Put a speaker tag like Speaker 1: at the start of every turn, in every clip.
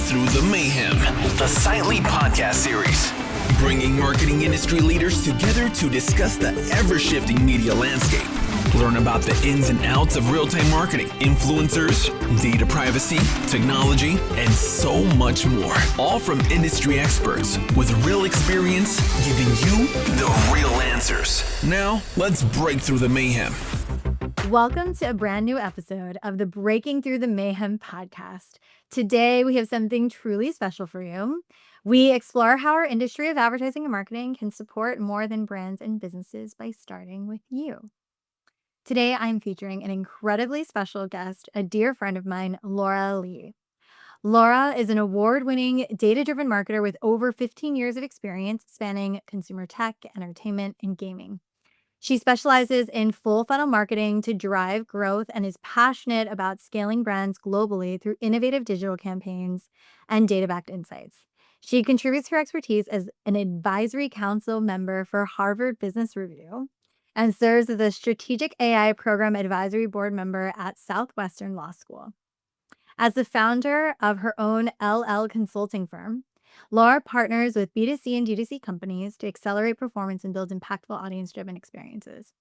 Speaker 1: Through the Mayhem, the Sightly podcast series, bringing marketing industry leaders together to discuss the ever-shifting media landscape. Learn about the ins and outs of real-time marketing, influencers, data privacy, technology, and so much more. All from industry experts with real experience, giving you the real answers. Now, let's break through the mayhem.
Speaker 2: Welcome to a brand new episode of the Breaking Through the Mayhem podcast. Today, we have something truly special for you. We explore how our industry of advertising and marketing can support more than brands and businesses by starting with you. Today, I'm featuring an incredibly special guest, a dear friend of mine, Laura Lee. Laura is an award-winning, data-driven marketer with over 15 years of experience spanning consumer tech, entertainment, and gaming. She specializes in full funnel marketing to drive growth and is passionate about scaling brands globally through innovative digital campaigns and data-backed insights. She contributes her expertise as an advisory council member for Harvard Business Review and serves as a strategic AI program advisory board member at Southwestern Law School. As the founder of her own LL consulting firm, Laura partners with B2C and DTC companies to accelerate performance and build impactful audience-driven experiences.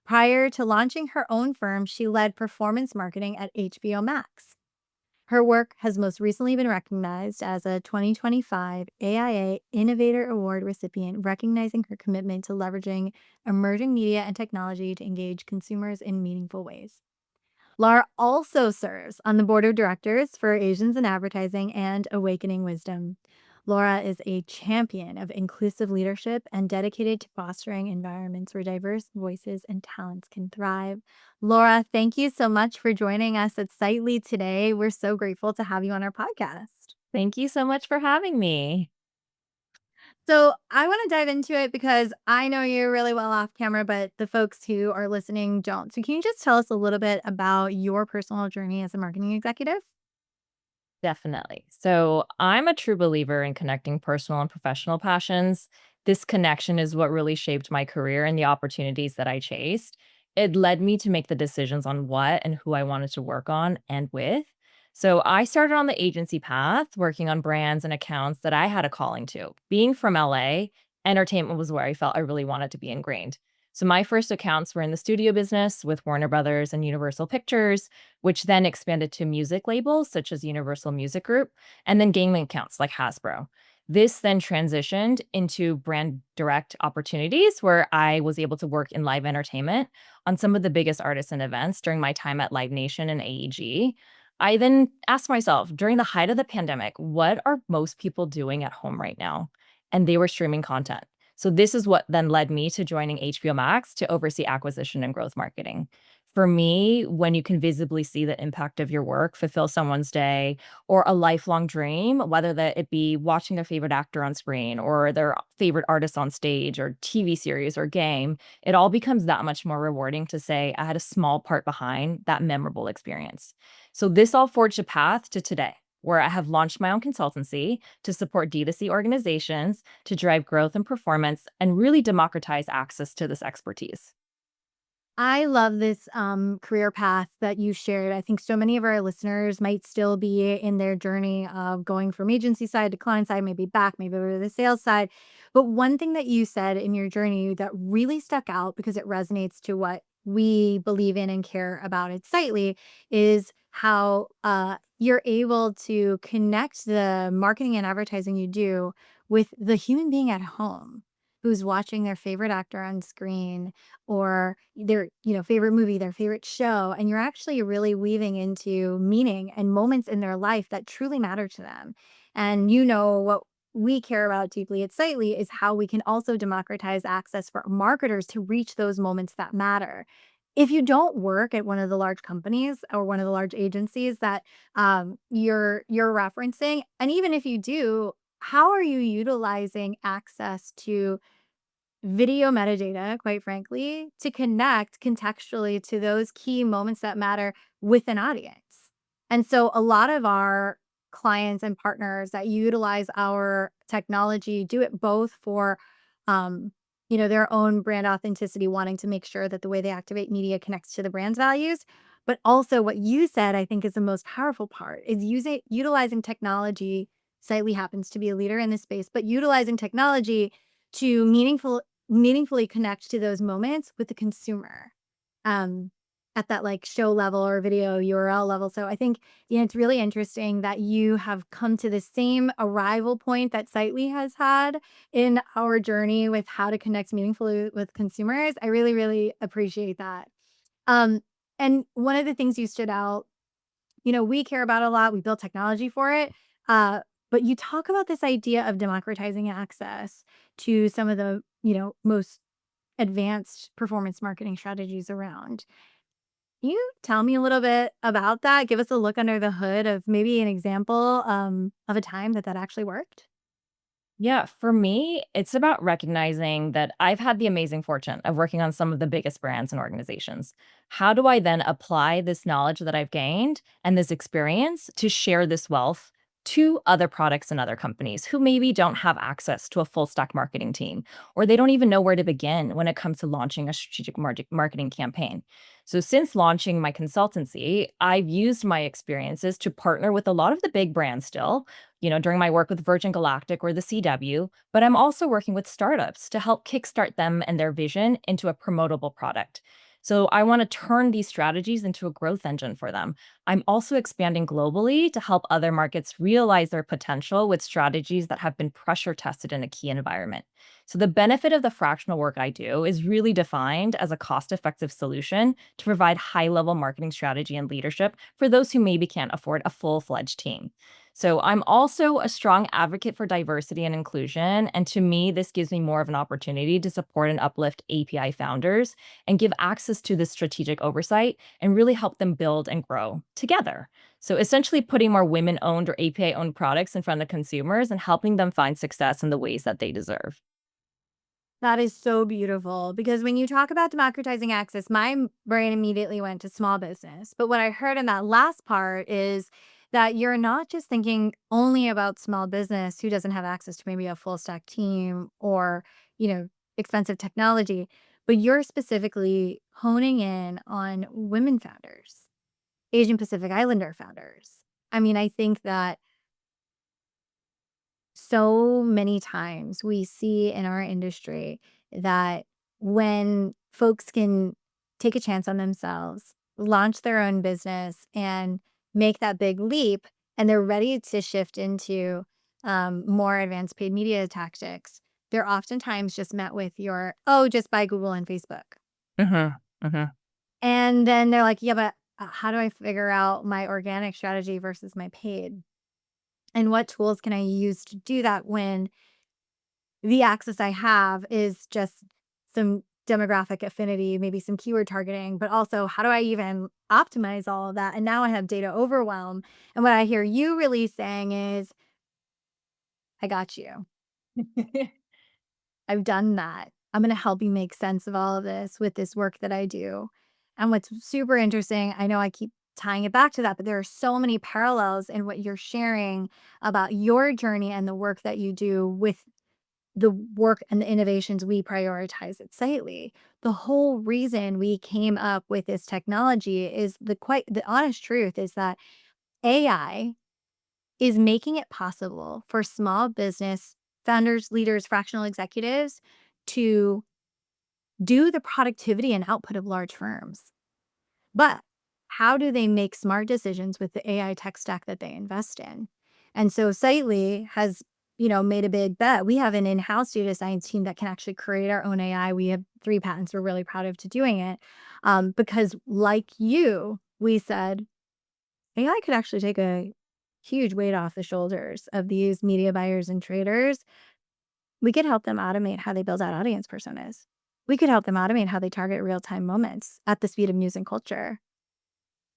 Speaker 2: Prior to launching her own firm, she led performance marketing at HBO Max. Her work has most recently been recognized as a 2025 AIA Innovator Award recipient, recognizing her commitment to leveraging emerging media and technology to engage consumers in meaningful ways. Laura also serves on the board of directors for Asians in Advertising and Awakening Wisdom. Laura is a champion of inclusive leadership and dedicated to fostering environments where diverse voices and talents can thrive. Laura, thank you so much for joining us at Sightly today. We're so grateful to have you on our podcast.
Speaker 3: Thank you so much for having me.
Speaker 2: So I want to dive into it because I know you really well off camera, but the folks who are listening don't. So can you just tell us a little bit about your personal journey as a marketing executive?
Speaker 3: Definitely. So I'm a true believer in connecting personal and professional passions. This connection is what really shaped my career and the opportunities that I chased. It led me to make the decisions on what and who I wanted to work on and with. So I started on the agency path, working on brands and accounts that I had a calling to. Being from LA, entertainment was where I felt I really wanted to be ingrained. So my first accounts were in the studio business with Warner Brothers and Universal Pictures, which then expanded to music labels such as Universal Music Group, and then gaming accounts like Hasbro. This then transitioned into brand direct opportunities where I was able to work in live entertainment on some of the biggest artists and events during my time at Live Nation and AEG. I then asked myself during the height of the pandemic, what are most people doing at home right now? And they were streaming content. So this is what then led me to joining HBO Max to oversee acquisition and growth marketing. For me, when you can visibly see the impact of your work fulfill someone's day or a lifelong dream, whether that it be watching their favorite actor on screen or their favorite artist on stage or TV series or game, it all becomes that much more rewarding to say I had a small part behind that memorable experience. So this all forged a path to today, where I have launched my own consultancy to support D2C organizations to drive growth and performance and really democratize access to this expertise.
Speaker 2: I love this career path that you shared. I think so many of our listeners might still be in their journey of going from agency side to client side, maybe back, maybe over to the sales side. But one thing that you said in your journey that really stuck out because it resonates to what we believe in and care about at Sightly is how you're able to connect the marketing and advertising you do with the human being at home who's watching their favorite actor on screen or their favorite movie, their favorite show, and you're actually really weaving into meaning and moments in their life that truly matter to them. And what we care about deeply at Sightly is how we can also democratize access for marketers to reach those moments that matter. If you don't work at one of the large companies or one of the large agencies that you're referencing, and even if you do, how are you utilizing access to video metadata, quite frankly, to connect contextually to those key moments that matter with an audience? And so a lot of our clients and partners that utilize our technology do it both for their own brand authenticity, wanting to make sure that the way they activate media connects to the brand's values, But also what you said, I think is the most powerful part is utilizing technology. Sightly happens to be a leader in this space, but utilizing technology to meaningfully connect to those moments with the consumer. Um, at that like show level or video URL level. So I think, it's really interesting that you have come to the same arrival point that Sightly has had in our journey with how to connect meaningfully with consumers. I really, really appreciate that. Um, and one of the things you stood out, we care about a lot. We build technology for it. Uh, but you talk about this idea of democratizing access to some of the, most advanced performance marketing strategies around. Can you tell me a little bit about that? Give us a look under the hood of maybe an example of a time that actually worked?
Speaker 3: Yeah, for me, it's about recognizing that I've had the amazing fortune of working on some of the biggest brands and organizations. How do I then apply this knowledge that I've gained and this experience to share this wealth to other products and other companies who maybe don't have access to a full stack marketing team, or they don't even know where to begin when it comes to launching a strategic marketing campaign? So, since launching my consultancy, I've used my experiences to partner with a lot of the big brands still, during my work with Virgin Galactic or the CW, but I'm also working with startups to help kickstart them and their vision into a promotable product. So I want to turn these strategies into a growth engine for them. I'm also expanding globally to help other markets realize their potential with strategies that have been pressure tested in a key environment. So the benefit of the fractional work I do is really defined as a cost-effective solution to provide high-level marketing strategy and leadership for those who maybe can't afford a full-fledged team. So I'm also a strong advocate for diversity and inclusion. And to me, this gives me more of an opportunity to support and uplift API founders and give access to this strategic oversight and really help them build and grow together. So essentially putting more women owned or API owned products in front of consumers and helping them find success in the ways that they deserve.
Speaker 2: That is so beautiful because when you talk about democratizing access, my brain immediately went to small business. But what I heard in that last part is that you're not just thinking only about small business who doesn't have access to maybe a full stack team or, expensive technology, but you're specifically honing in on women founders, Asian Pacific Islander founders. I mean, I think that so many times we see in our industry that when folks can take a chance on themselves, launch their own business, and make that big leap, and they're ready to shift into more advanced paid media tactics, they're oftentimes just met with oh, just buy Google and Facebook.
Speaker 3: Hmm. Hmm.
Speaker 2: And then they're like, yeah, but how do I figure out my organic strategy versus my paid? And what tools can I use to do that when the access I have is just some demographic affinity, maybe some keyword targeting, but also how do I even optimize all of that? And now I have data overwhelm. And what I hear you really saying is, I got you. I've done that. I'm going to help you make sense of all of this with this work that I do. And what's super interesting, I know I keep tying it back to that, but there are so many parallels in what you're sharing about your journey and the work that you do with the work and the innovations we prioritize at Sightly. The whole reason we came up with this technology is the honest truth is that AI is making it possible for small business founders, leaders, fractional executives to do the productivity and output of large firms. But how do they make smart decisions with the AI tech stack that they invest in? And so Sightly has, made a big bet. We have an in-house data science team that can actually create our own AI. We have 3 patents. We're really proud of to doing it. Because like you, we said AI could actually take a huge weight off the shoulders of these media buyers and traders. We could help them automate how they build out audience personas. We could help them automate how they target real-time moments at the speed of news and culture.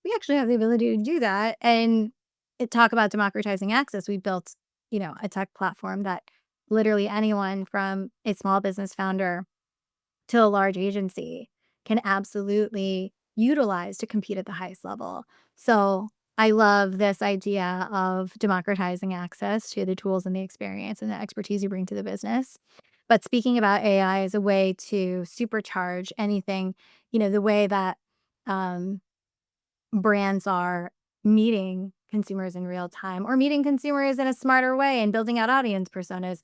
Speaker 2: We actually have the ability to do that and talk about democratizing access. We built, a tech platform that literally anyone from a small business founder to a large agency can absolutely utilize to compete at the highest level. So I love this idea of democratizing access to the tools and the experience and the expertise you bring to the business. But speaking about AI as a way to supercharge anything, the way that um, brands are meeting consumers in real time or meeting consumers in a smarter way and building out audience personas,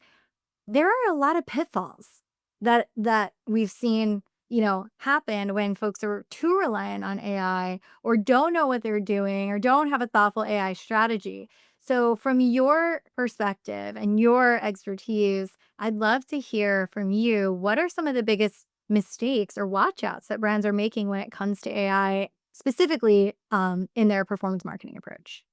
Speaker 2: there are a lot of pitfalls that we've seen, happen when folks are too reliant on AI or don't know what they're doing or don't have a thoughtful AI strategy. So from your perspective and your expertise, I'd love to hear from you. What are some of the biggest mistakes or watchouts that brands are making when it comes to AI, specifically in their performance marketing approach?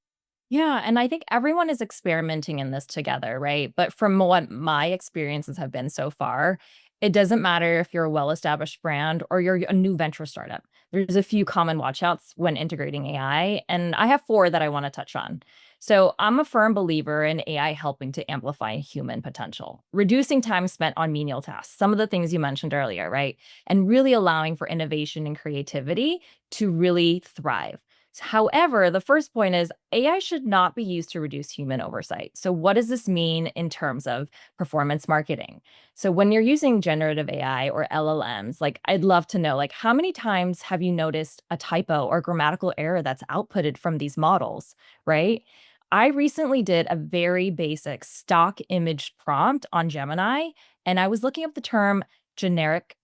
Speaker 3: Yeah, and I think everyone is experimenting in this together, right? But from what my experiences have been so far, it doesn't matter if you're a well-established brand or you're a new venture startup. There's a few common watchouts when integrating AI, and I have four that I want to touch on. So, I'm a firm believer in AI helping to amplify human potential, reducing time spent on menial tasks, some of the things you mentioned earlier, right? And really allowing for innovation and creativity to really thrive. However, the first point is AI should not be used to reduce human oversight. So, what does this mean in terms of performance marketing? So, when you're using generative AI or LLMs, like I'd love to know, like how many times have you noticed a typo or grammatical error that's outputted from these models, right? I recently did a very basic stock image prompt on Gemini, and I was looking up the term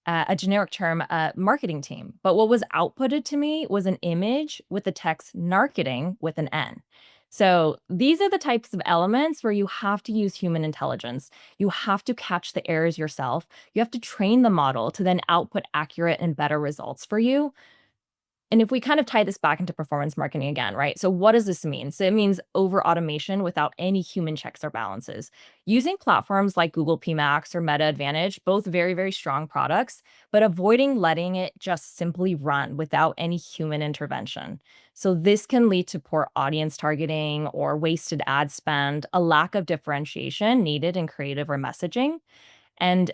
Speaker 3: a generic term, marketing team. But what was outputted to me was an image with the text "narketing" with an N. So these are the types of elements where you have to use human intelligence. You have to catch the errors yourself. You have to train the model to then output accurate and better results for you. And if we kind of tie this back into performance marketing again, right? So what does this mean? So it means over automation without any human checks or balances. Using platforms like Google PMax or Meta Advantage, both very, very strong products, but avoiding letting it just simply run without any human intervention. So this can lead to poor audience targeting or wasted ad spend, a lack of differentiation needed in creative or messaging. And,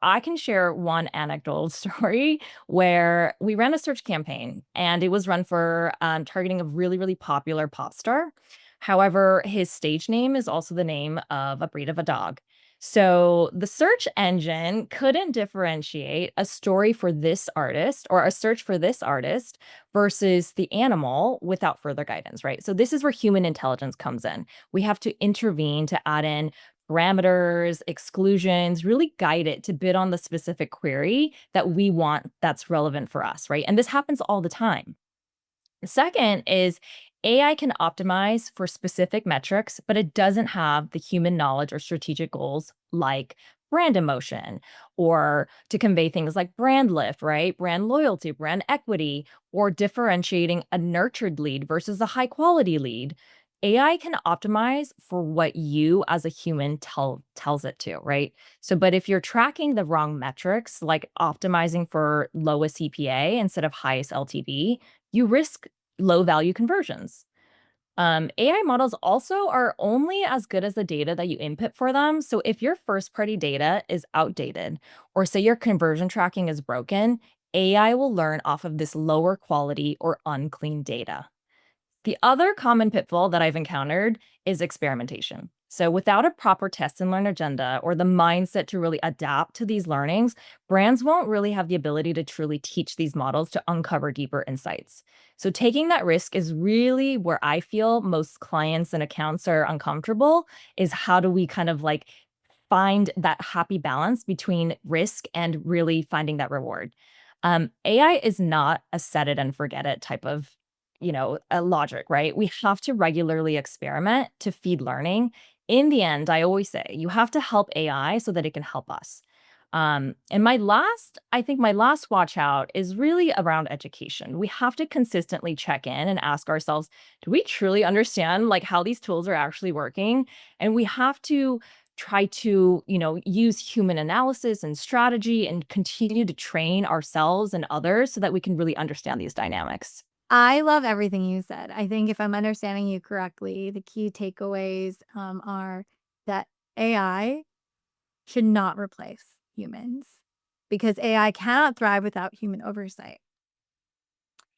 Speaker 3: I can share one anecdotal story where we ran a search campaign and it was run for targeting a really, really popular pop star. However, his stage name is also the name of a breed of a dog. So the search engine couldn't differentiate a story for this artist or a search for this artist versus the animal without further guidance, right? So this is where human intelligence comes in. We have to intervene to add in parameters, exclusions, really guide it to bid on the specific query that we want that's relevant for us, right? And this happens all the time. The second is AI can optimize for specific metrics, but it doesn't have the human knowledge or strategic goals like brand emotion or to convey things like brand lift, right? Brand loyalty, brand equity, or differentiating a nurtured lead versus a high quality lead. AI can optimize for what you as a human tells it to, right? So, but if you're tracking the wrong metrics, like optimizing for lowest CPA instead of highest LTV, you risk low value conversions. AI models also are only as good as the data that you input for them. So if your first party data is outdated, or say your conversion tracking is broken, AI will learn off of this lower quality or unclean data. The other common pitfall that I've encountered is experimentation. So, without a proper test and learn agenda or the mindset to really adapt to these learnings, brands won't really have the ability to truly teach these models to uncover deeper insights. So, taking that risk is really where I feel most clients and accounts are uncomfortable is how do we kind of like find that happy balance between risk and really finding that reward. AI is not a set it and forget it type of a logic, right? We have to regularly experiment to feed learning. In the end, I always say you have to help AI so that it can help us. And I think my last watch out is really around education. We have to consistently check in and ask ourselves, do we truly understand like how these tools are actually working? And we have to try to, use human analysis and strategy and continue to train ourselves and others so that we can really understand these dynamics.
Speaker 2: I love everything you said. I think if I'm understanding you correctly, the key takeaways are that AI should not replace humans because AI cannot thrive without human oversight.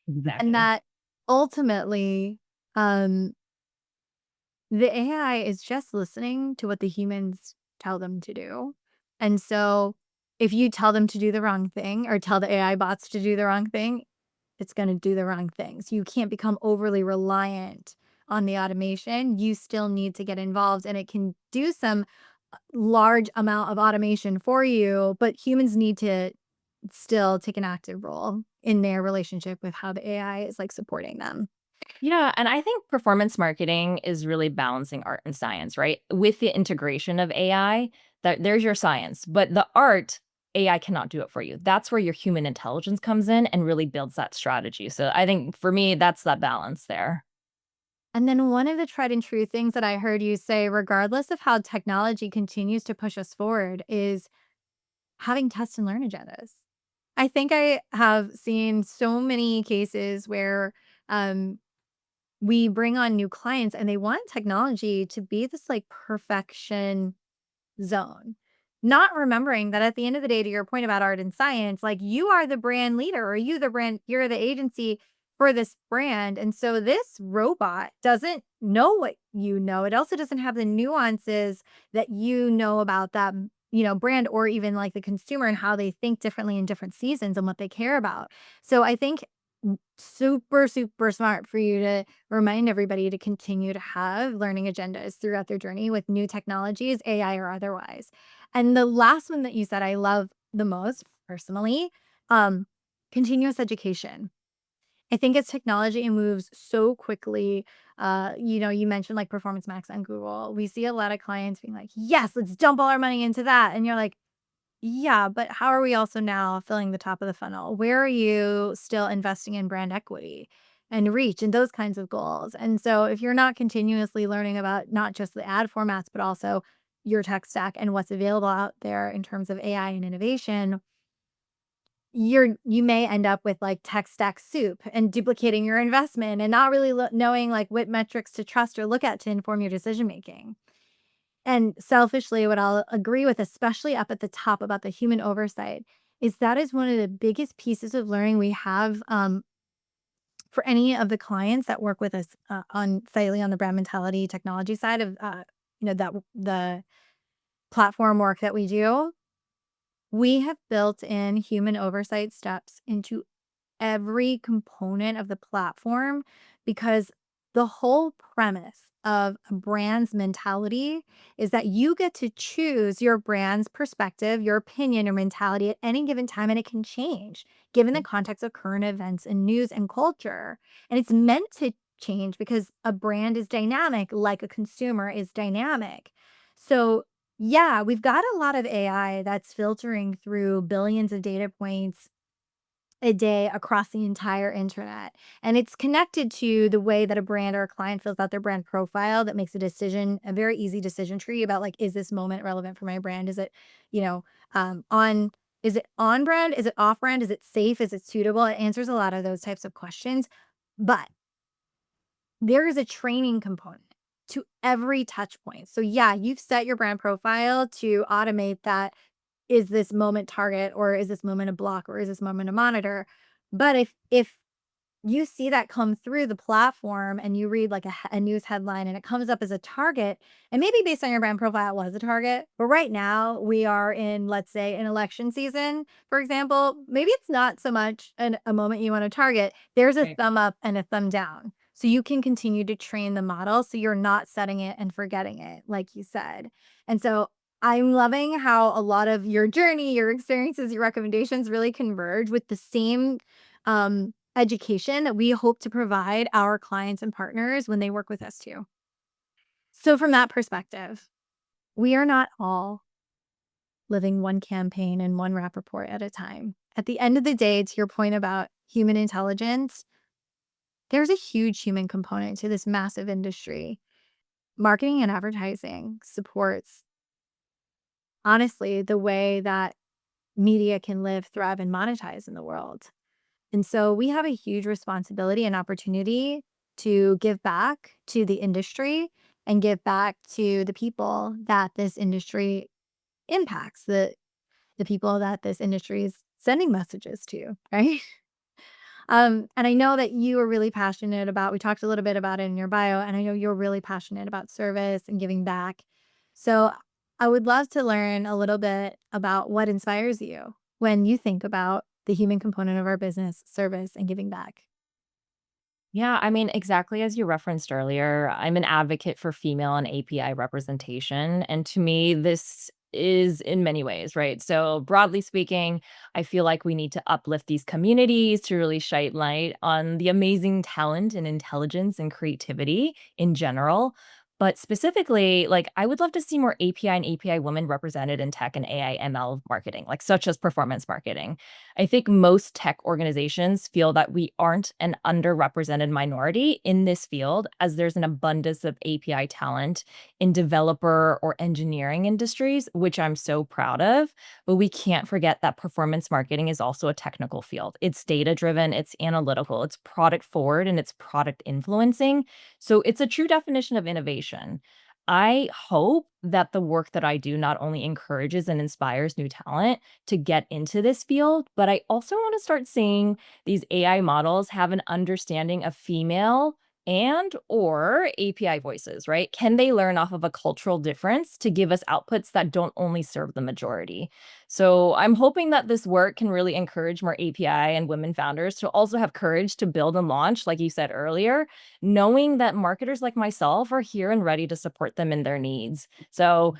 Speaker 2: And
Speaker 3: Exactly.
Speaker 2: that ultimately, um, the AI is just listening to what the humans tell them to do. And so if you tell them to do the wrong thing or tell the AI bots to do the wrong thing, it's going to do the wrong things. You can't become overly reliant on the automation. You still need to get involved, and it can do some large amount of automation for you, but humans need to still take an active role in their relationship with how the AI is like supporting them.
Speaker 3: Yeah, and I think performance marketing is really balancing art and science, right? With the integration of AI, that there's your science, but the art, AI cannot do it for you. That's where your human intelligence comes in and really builds that strategy. So I think for me, that's that balance there.
Speaker 2: And then one of the tried and true things that I heard you say, regardless of how technology continues to push us forward, is having test and learn agendas. I think I have seen so many cases where um, we bring on new clients and they want technology to be this like perfection zone. Not remembering that at the end of the day, to your point about art and science, like you are the brand leader or you're the agency for this brand. And so this robot doesn't know what you know. It also doesn't have the nuances that you know about that, brand or even like the consumer and how they think differently in different seasons and what they care about. So I think super, super smart for you to remind everybody to continue to have learning agendas throughout their journey with new technologies, AI or otherwise. And the last one that you said I love the most personally, um, continuous education. I think as technology moves so quickly, you mentioned like Performance Max on Google. We see a lot of clients being like, yes, let's dump all our money into that. And you're like, yeah, but how are we also now filling the top of the funnel? Where are you still investing in brand equity and reach and those kinds of goals? And so if you're not continuously learning about not just the ad formats, but also your tech stack and what's available out there in terms of AI and innovation, you may end up with like tech stack soup and duplicating your investment and not really knowing like what metrics to trust or look at to inform your decision making. And selfishly, what I'll agree with, especially up at the top about the human oversight, is that is one of the biggest pieces of learning we have for any of the clients that work with us on slightly on the brand mentality technology side of that the platform work that we do. We have built in human oversight steps into every component of the platform because the whole premise of a brand's mentality is that you get to choose your brand's perspective, your opinion or mentality at any given time, and it can change given the context of current events and news and culture. And it's meant to change because a brand is dynamic, like a consumer is dynamic. So, yeah, we've got a lot of AI that's filtering through billions of data points a day across the entire internet. And it's connected to the way that a brand or a client fills out their brand profile that makes a decision, a very easy decision tree about like, is this moment relevant for my brand? Is it, you know, is it on brand? Is it off brand? Is it safe? Is it suitable? It answers a lot of those types of questions. But there is a training component to every touch point. So yeah, you've set your brand profile to automate that. Is this moment target or is this moment a block or is this moment a monitor? But if you see that come through the platform and you read like a news headline and it comes up as a target, and maybe based on your brand profile, it was a target. But right now we are in, let's say, an election season, for example, maybe it's not so much a moment you want to target. There's a
Speaker 3: Right.
Speaker 2: thumb up and a thumb down. So you can continue to train the model so you're not setting it and forgetting it, like you said. And so I'm loving how a lot of your journey, your experiences, your recommendations really converge with the same education that we hope to provide our clients and partners when they work with us too. So, from that perspective, we are not all living one campaign and one rap report at a time. At the end of the day, to your point about human intelligence, there's a huge human component to this massive industry. Marketing and advertising supports, honestly, the way that media can live, thrive, and monetize in the world. And so we have a huge responsibility and opportunity to give back to the industry and give back to the people that this industry impacts, the people that this industry is sending messages to, right? And I know that you are really passionate about, we talked a little bit about it in your bio, and I know you're really passionate about service and giving back. So I would love to learn a little bit about what inspires you when you think about the human component of our business, service, and giving back.
Speaker 3: Yeah, I mean, exactly as you referenced earlier, I'm an advocate for female and API representation. And to me, this is in many ways, right? So, broadly speaking, I feel like we need to uplift these communities to really shine light on the amazing talent and intelligence and creativity in general. But specifically, like, I would love to see more API and API women represented in tech and AI ML marketing, like, such as performance marketing. I think most tech organizations feel that we aren't an underrepresented minority in this field, as there's an abundance of API talent in developer or engineering industries, which I'm so proud of. But we can't forget that performance marketing is also a technical field. It's data driven, it's analytical, it's product forward, and it's product influencing. So it's a true definition of innovation. I hope that the work that I do not only encourages and inspires new talent to get into this field, but I also want to start seeing these AI models have an understanding of female and or API voices, right? Can they learn off of a cultural difference to give us outputs that don't only serve the majority? So I'm hoping that this work can really encourage more API and women founders to also have courage to build and launch, like you said earlier, knowing that marketers like myself are here and ready to support them in their needs. So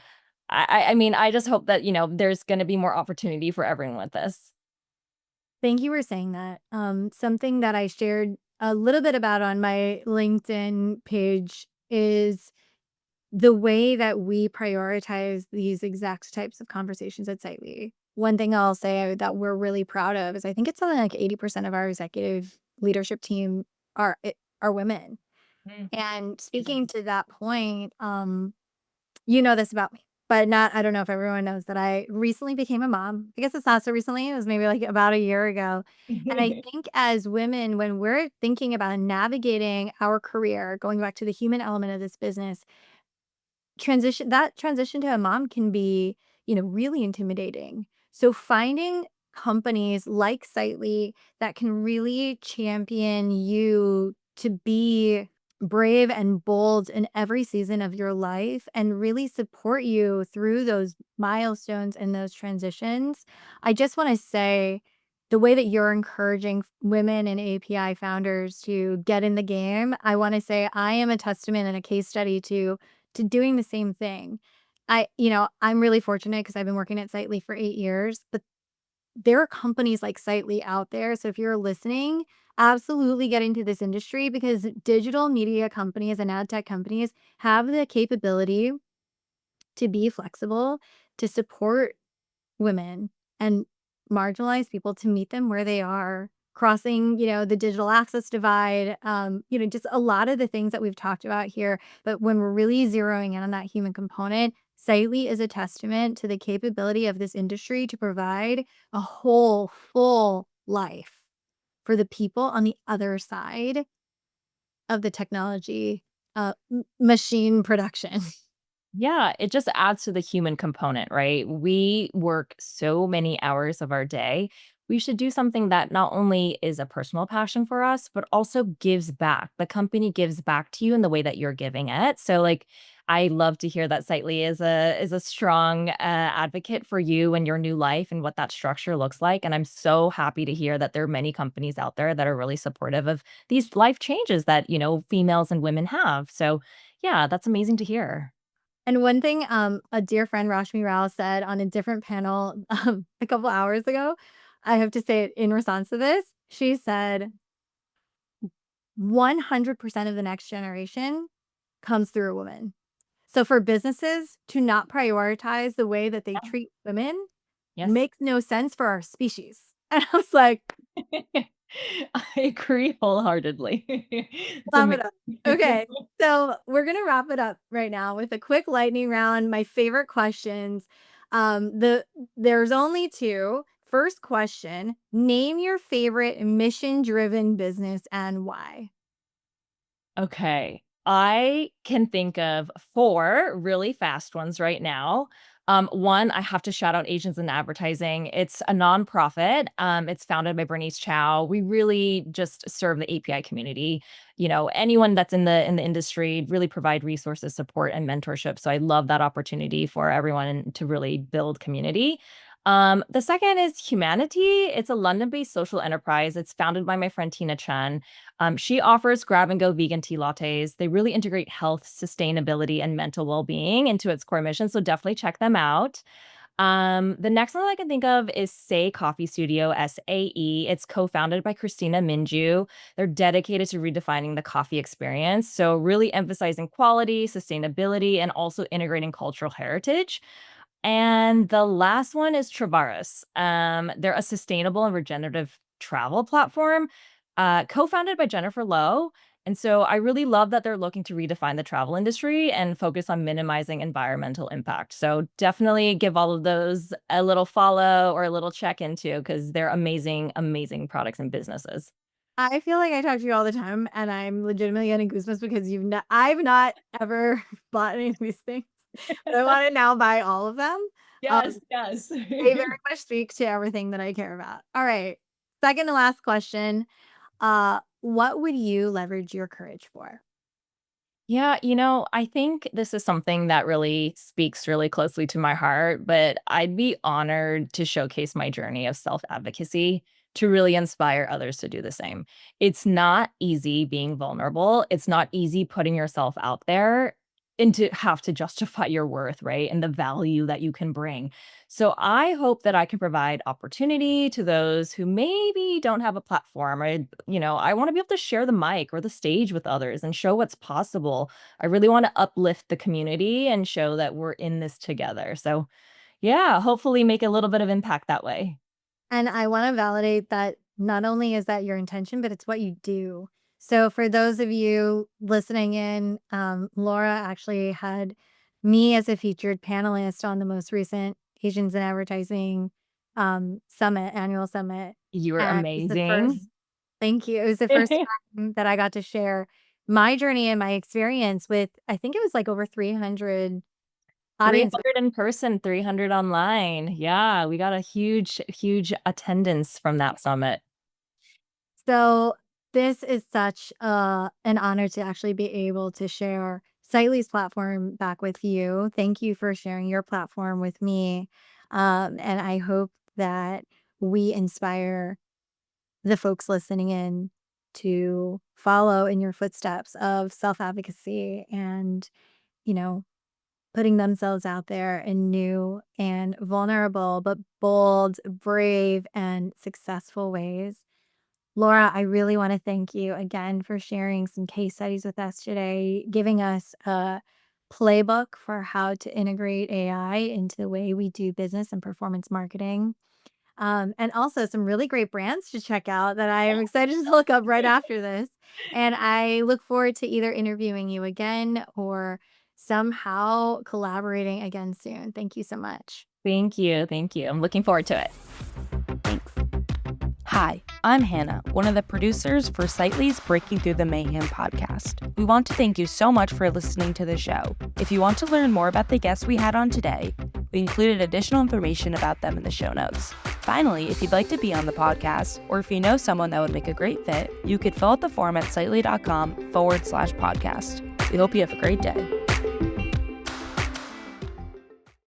Speaker 3: I mean, I just hope that, there's gonna be more opportunity for everyone with this.
Speaker 2: Thank you for saying that. Something that I shared a little bit about on my LinkedIn page is the way that we prioritize these exact types of conversations at Sitely. One thing I'll say that we're really proud of is I think it's something like 80% of our executive leadership team are women.
Speaker 3: Mm,
Speaker 2: And
Speaker 3: amazing.
Speaker 2: speaking to that point, you know this about me, but not I don't know if everyone knows that I recently became a mom. I guess it's not so recently, it was maybe, like, about a year ago, and I think as women, when we're thinking about navigating our career, going back to the human element of this business, transition to a mom can be, really intimidating. So finding companies like Sightly that can really champion you to be brave and bold in every season of your life and really support you through those milestones and those transitions. I just want to say the way that you're encouraging women and API founders to get in the game, I want to say I am a testament and a case study to doing the same thing. I'm really fortunate because I've been working at Sightly for 8 years, but there are companies like Sightly out there. So if you're listening, absolutely get into this industry because digital media companies and ad tech companies have the capability to be flexible, to support women and marginalized people to meet them where they are, crossing, the digital access divide, just a lot of the things that we've talked about here. But when we're really zeroing in on that human component, Sightly is a testament to the capability of this industry to provide a whole, full life for the people on the other side of the technology, machine production.
Speaker 3: Yeah, it just adds to the human component, right? We work so many hours of our day. We should do something that not only is a personal passion for us, but also gives back. The company gives back to you in the way that you're giving it. So, like, I love to hear that Sightly is a strong advocate for you and your new life and what that structure looks like. And I'm so happy to hear that there are many companies out there that are really supportive of these life changes that females and women have. So, yeah, that's amazing to hear.
Speaker 2: And one thing, a dear friend, Rashmi Rao, said on a different panel, a couple hours ago, I have to say it in response to this. She said, 100% of the next generation comes through a woman. So for businesses to not prioritize the way that they treat women
Speaker 3: Yes.
Speaker 2: makes no sense for our species. And I was like,
Speaker 3: I agree wholeheartedly. It's
Speaker 2: wrap it up.
Speaker 3: amazing.
Speaker 2: Okay. So we're gonna wrap it up right now with a quick lightning round. My favorite questions. There's only two. First question: name your favorite mission-driven business and why.
Speaker 3: Okay. I can think of 4 really fast ones right now. One, I have to shout out Asians in Advertising. It's a nonprofit. It's founded by Bernice Chow. We really just serve the API community. Anyone that's in the industry, really provide resources, support, and mentorship. So I love that opportunity for everyone to really build community. The second is Humanity. It's a London-based social enterprise. It's founded by my friend Tina Chen. She offers grab-and-go vegan tea lattes. They really integrate health, sustainability, and mental well-being into its core mission, so definitely check them out. The next one I can think of is Say Coffee Studio, SAE. It's co-founded by Christina Minju. They're dedicated to redefining the coffee experience, so really emphasizing quality, sustainability, and also integrating cultural heritage. And the last one is Travaris. They're a sustainable and regenerative travel platform, co-founded by Jennifer Lowe. And so I really love that they're looking to redefine the travel industry and focus on minimizing environmental impact. So definitely give all of those a little follow or a little check into because they're amazing, amazing products and businesses.
Speaker 2: I feel like I talk to you all the time, and I'm legitimately getting goosebumps because I've not ever bought any of these things, but I want to now buy all of them.
Speaker 3: Yes, yes.
Speaker 2: They very much speak to everything that I care about. All right. Second to last question. What would you leverage your courage for?
Speaker 3: Yeah, I think this is something that really speaks really closely to my heart, but I'd be honored to showcase my journey of self-advocacy to really inspire others to do the same. It's not easy being vulnerable. It's not easy putting yourself out there and to have to justify your worth, right? And the value that you can bring. So I hope that I can provide opportunity to those who maybe don't have a platform. I want to be able to share the mic or the stage with others and show what's possible. I really want to uplift the community and show that we're in this together. So yeah, hopefully make a little bit of impact that way.
Speaker 2: And I want to validate that not only is that your intention, but it's what you do. So for those of you listening in, Laura actually had me as a featured panelist on the most recent Asians in Advertising annual summit.
Speaker 3: You were
Speaker 2: And it was the first,
Speaker 3: amazing.
Speaker 2: thank you. It was the first time that I got to share my journey and my experience with, I think it was like over 300 audience.
Speaker 3: 300 in person, 300 online. Yeah, we got a huge, huge attendance from that summit.
Speaker 2: So this is such an honor to actually be able to share Sightly's platform back with you. Thank you for sharing your platform with me. And I hope that we inspire the folks listening in to follow in your footsteps of self-advocacy and, you know, putting themselves out there in new and vulnerable, but bold, brave, and successful ways. Laura, I really want to thank you again for sharing some case studies with us today, giving us a playbook for how to integrate AI into the way we do business and performance marketing. And also some really great brands to check out that I am excited to look up right after this. And I look forward to either interviewing you again or somehow collaborating again soon. Thank you so much.
Speaker 3: Thank you. Thank you. I'm looking forward to it.
Speaker 2: Thanks.
Speaker 4: Hi, I'm Hannah, one of the producers for Sightly's Breaking Through the Mayhem podcast. We want to thank you so much for listening to the show. If you want to learn more about the guests we had on today, we included additional information about them in the show notes. Finally, if you'd like to be on the podcast, or if you know someone that would make a great fit, you could fill out the form at sightly.com/podcast. We hope you have a great day.